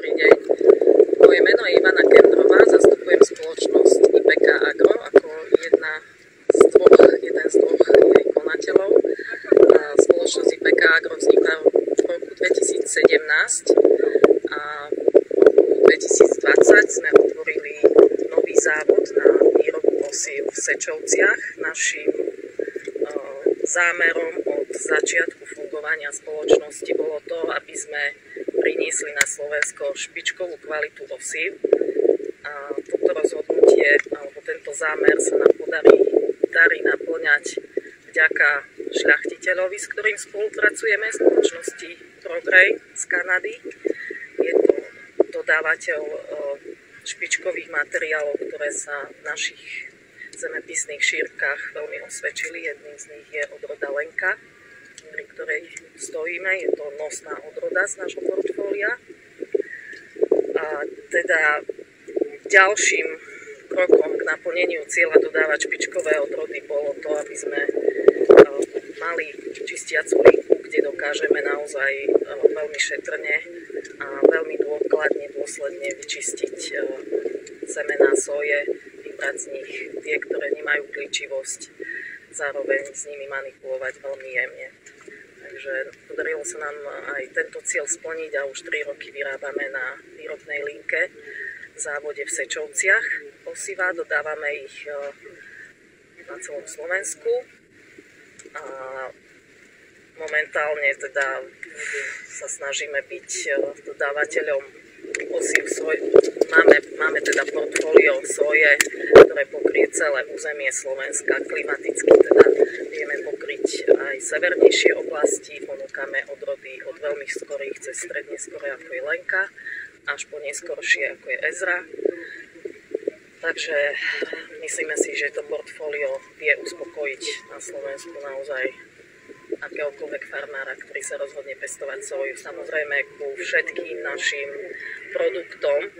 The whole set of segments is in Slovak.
Dobrý deň. Moje meno je Ivana Kendrová, zastupujem spoločnosť IPK Agro ako jeden z dvoch jej konateľov. Spoločnosť IPK Agro vznikla v roku 2017 a v roku 2020 sme otvorili nový závod na výrobu osív v Sečovciach. Naším zámerom od začiatku fungovania spoločnosti bolo to, aby sme priniesli na Slovensko špičkovú kvalitu osív. A toto rozhodnutie, alebo tento zámer sa nám darí naplňať vďaka šľachtiteľovi, s ktorým spolupracujeme, spoločnosti Progrej z Kanady. Je to dodávateľ špičkových materiálov, ktoré sa v našich zemepisných šírkach veľmi osvedčili. Jedným z nich je odroda Lenka, pri ktorej stojíme. Je to nosná odroda z nášho portfólia. A teda ďalším krokom k naplneniu cieľa dodávať špičkové odrody bolo to, aby sme mali čistiacu linku, kde dokážeme naozaj veľmi šetrne a veľmi dôsledne vyčistiť semená soje, vybrať z nich tie, ktoré nemajú kličivosť, zároveň s nimi manipulovať veľmi jemne. Takže podarilo sa nám aj tento cieľ splniť a už 3 roky vyrábame na výrobnej linke v závode v Sečovciach osiva. Dodávame ich na celom Slovensku a momentálne teda sa snažíme byť dodávateľom osív soje. Máme teda portfólio soje, ktoré pokrie celé územie Slovenska. Klimaticky teda vieme pokryť aj severnejšie oblasti. Ponúkame odrody od veľmi skorých cez stredne skoré, ako je Lenka, až po neskoršie, ako je Ezra. Takže myslíme si, že to portfólio vie uspokojiť na Slovensku naozaj akéhokoľvek farmára, ktorý sa rozhodne pestovať soju. Samozrejme, ku všetkým našim produktom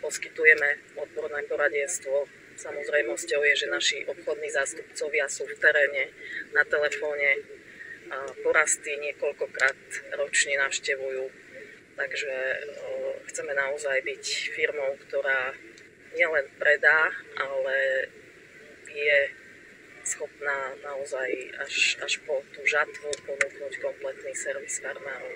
poskytujeme odborné poradenstvo. Samozrejmosťou je, že naši obchodní zástupcovia sú v teréne, na telefóne, porasty niekoľkokrát ročne navštevujú. Takže chceme naozaj byť firmou, ktorá nielen predá, ale je schopná naozaj až po tú žatvu ponúknuť kompletný servis farmárom.